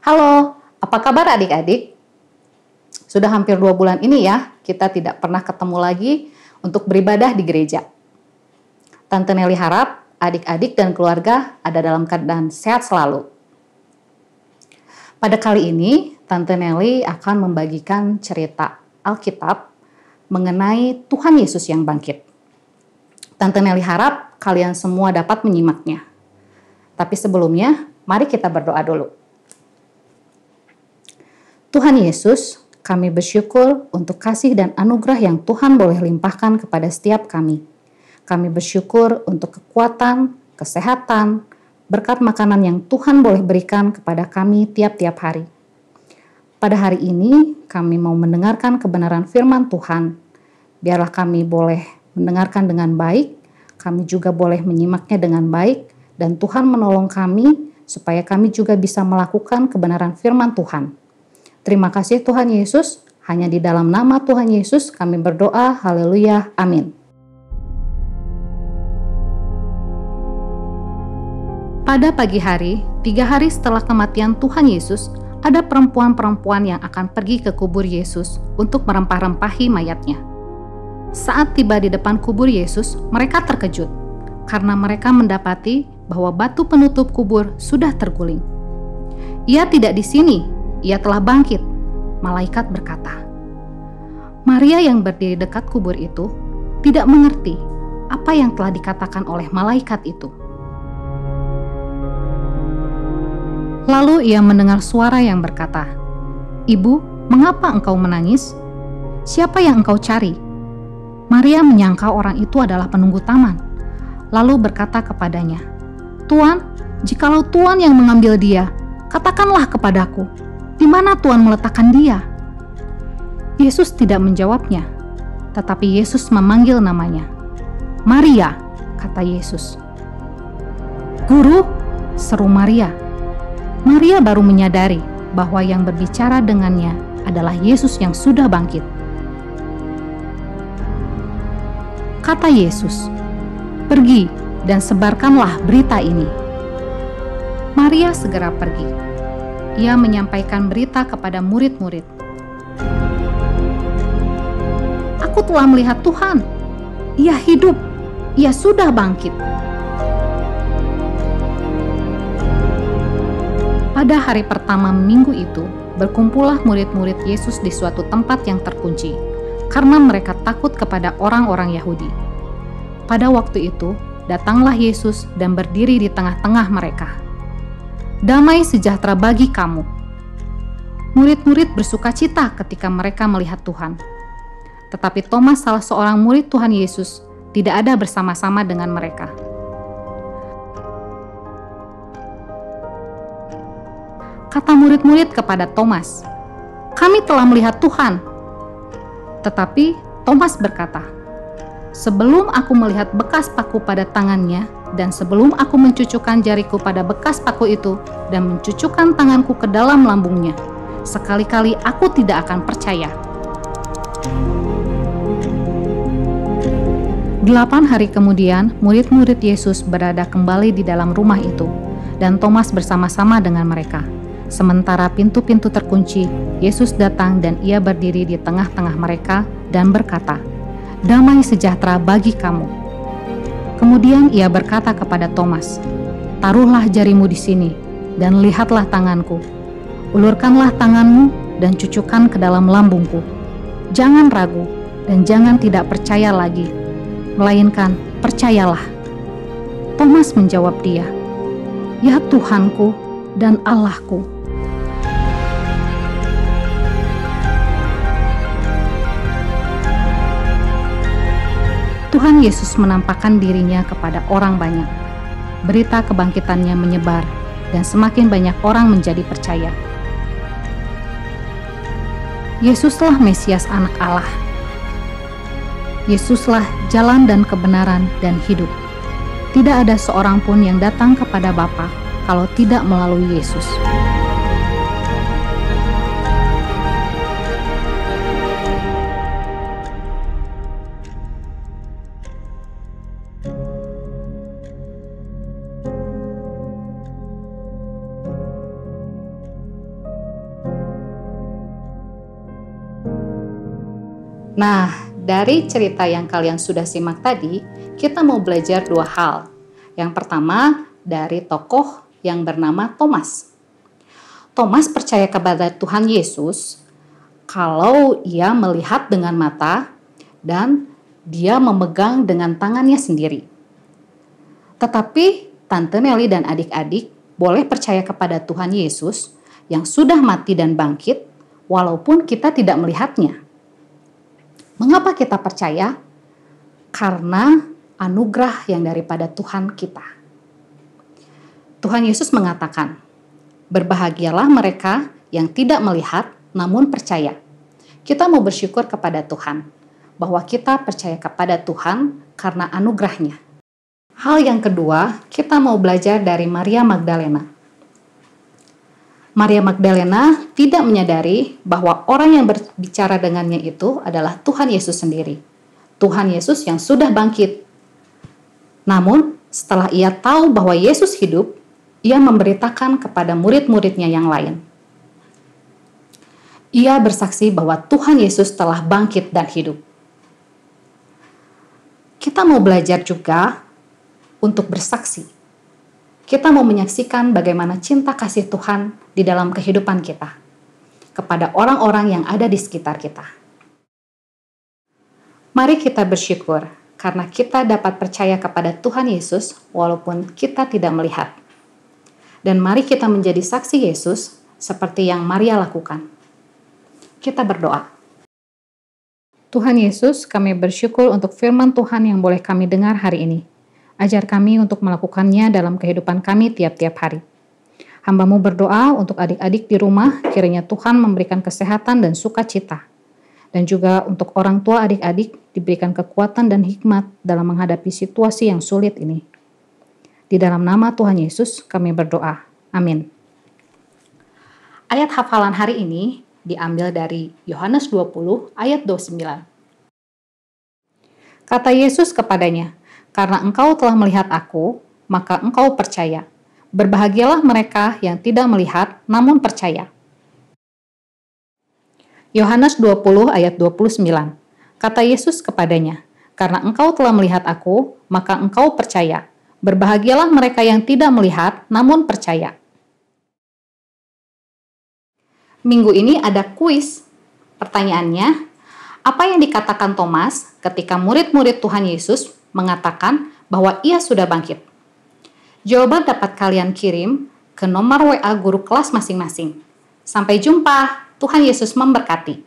Halo, apa kabar adik-adik? Sudah hampir 2 bulan ini ya, kita tidak pernah ketemu lagi untuk beribadah di gereja. Tante Nelly harap adik-adik dan keluarga ada dalam keadaan sehat selalu. Pada kali ini, Tante Nelly akan membagikan cerita Alkitab mengenai Tuhan Yesus yang bangkit. Tante Nelly harap kalian semua dapat menyimaknya. Tapi sebelumnya, mari kita berdoa dulu. Tuhan Yesus, kami bersyukur untuk kasih dan anugerah yang Tuhan boleh limpahkan kepada setiap kami. Kami bersyukur untuk kekuatan, kesehatan, berkat makanan yang Tuhan boleh berikan kepada kami tiap-tiap hari. Pada hari ini, kami mau mendengarkan kebenaran firman Tuhan. Biarlah kami boleh mendengarkan dengan baik, kami juga boleh menyimaknya dengan baik, dan Tuhan menolong kami supaya kami juga bisa melakukan kebenaran firman Tuhan. Terima kasih Tuhan Yesus, hanya di dalam nama Tuhan Yesus kami berdoa, haleluya, amin. Pada pagi hari, 3 hari setelah kematian Tuhan Yesus, ada perempuan-perempuan yang akan pergi ke kubur Yesus untuk merempah-rempahi mayatnya. Saat tiba di depan kubur Yesus, mereka terkejut karena mereka mendapati bahwa batu penutup kubur sudah terguling. Ia tidak di sini, ia telah bangkit, malaikat berkata. Maria yang berdiri dekat kubur itu tidak mengerti apa yang telah dikatakan oleh malaikat itu. Lalu ia mendengar suara yang berkata, "Ibu, mengapa engkau menangis? Siapa yang engkau cari?" Maria menyangka orang itu adalah penunggu taman, lalu berkata kepadanya, "Tuan, jikalau Tuan yang mengambil dia, katakanlah kepadaku, di mana Tuan meletakkan dia?" Yesus tidak menjawabnya, tetapi Yesus memanggil namanya. "Maria," kata Yesus. "Guru," seru Maria. Maria baru menyadari bahwa yang berbicara dengannya adalah Yesus yang sudah bangkit. Kata Yesus, "Pergi dan sebarkanlah berita ini." Maria segera pergi. Ia menyampaikan berita kepada murid-murid. "Aku telah melihat Tuhan. Ia hidup. Ia sudah bangkit." Pada hari pertama minggu itu, berkumpullah murid-murid Yesus di suatu tempat yang terkunci, karena mereka takut kepada orang-orang Yahudi. Pada waktu itu, datanglah Yesus dan berdiri di tengah-tengah mereka. "Damai sejahtera bagi kamu." Murid-murid bersukacita ketika mereka melihat Tuhan. Tetapi Thomas, salah seorang murid Tuhan Yesus, tidak ada bersama-sama dengan mereka. Kata murid-murid kepada Thomas, "Kami telah melihat Tuhan." Tetapi Thomas berkata, "Sebelum aku melihat bekas paku pada tangannya, dan sebelum aku mencucukkan jariku pada bekas paku itu, dan mencucukkan tanganku ke dalam lambungnya, sekali-kali aku tidak akan percaya." 8 hari kemudian, murid-murid Yesus berada kembali di dalam rumah itu, dan Thomas bersama-sama dengan mereka. Sementara pintu-pintu terkunci, Yesus datang dan ia berdiri di tengah-tengah mereka dan berkata, "Damai sejahtera bagi kamu." Kemudian ia berkata kepada Thomas, "Taruhlah jarimu di sini dan lihatlah tanganku. Ulurkanlah tanganmu dan cucukkan ke dalam lambungku. Jangan ragu dan jangan tidak percaya lagi, melainkan percayalah." Thomas menjawab dia, "Ya Tuhanku dan Allahku." Tuhan Yesus menampakkan dirinya kepada orang banyak. Berita kebangkitannya menyebar dan semakin banyak orang menjadi percaya. Yesuslah Mesias Anak Allah. Yesuslah jalan dan kebenaran dan hidup. Tidak ada seorang pun yang datang kepada Bapa kalau tidak melalui Yesus. Nah, dari cerita yang kalian sudah simak tadi, kita mau belajar dua hal. Yang pertama, dari tokoh yang bernama Thomas. Thomas percaya kepada Tuhan Yesus kalau ia melihat dengan mata dan dia memegang dengan tangannya sendiri. Tetapi Tante Nelly dan adik-adik boleh percaya kepada Tuhan Yesus yang sudah mati dan bangkit walaupun kita tidak melihatnya. Mengapa kita percaya? Karena anugerah yang daripada Tuhan kita. Tuhan Yesus mengatakan, "Berbahagialah mereka yang tidak melihat namun percaya." Kita mau bersyukur kepada Tuhan bahwa kita percaya kepada Tuhan karena anugerahnya. Hal yang kedua, kita mau belajar dari Maria Magdalena. Maria Magdalena tidak menyadari bahwa orang yang berbicara dengannya itu adalah Tuhan Yesus sendiri. Tuhan Yesus yang sudah bangkit. Namun, setelah ia tahu bahwa Yesus hidup, ia memberitakan kepada murid-muridnya yang lain. Ia bersaksi bahwa Tuhan Yesus telah bangkit dan hidup. Kita mau belajar juga untuk bersaksi. Kita mau menyaksikan bagaimana cinta kasih Tuhan di dalam kehidupan kita kepada orang-orang yang ada di sekitar kita. Mari kita bersyukur karena kita dapat percaya kepada Tuhan Yesus walaupun kita tidak melihat. Dan mari kita menjadi saksi Yesus seperti yang Maria lakukan. Kita berdoa. Tuhan Yesus, kami bersyukur untuk firman Tuhan yang boleh kami dengar hari ini. Ajar kami untuk melakukannya dalam kehidupan kami tiap-tiap hari. Hamba-Mu berdoa untuk adik-adik di rumah, kiranya Tuhan memberikan kesehatan dan sukacita. Dan juga untuk orang tua adik-adik diberikan kekuatan dan hikmat dalam menghadapi situasi yang sulit ini. Di dalam nama Tuhan Yesus kami berdoa. Amin. Ayat hafalan hari ini diambil dari Yohanes 20 ayat 29. Kata Yesus kepadanya, "Karena engkau telah melihat aku, maka engkau percaya. Berbahagialah mereka yang tidak melihat, namun percaya." Yohanes 20 ayat 29. Kata Yesus kepadanya, "Karena engkau telah melihat aku, maka engkau percaya. Berbahagialah mereka yang tidak melihat, namun percaya." Minggu ini ada kuis. Pertanyaannya, apa yang dikatakan Thomas ketika murid-murid Tuhan Yesus mengatakan bahwa ia sudah bangkit? Jawaban dapat kalian kirim ke nomor WA guru kelas masing-masing. Sampai jumpa, Tuhan Yesus memberkati.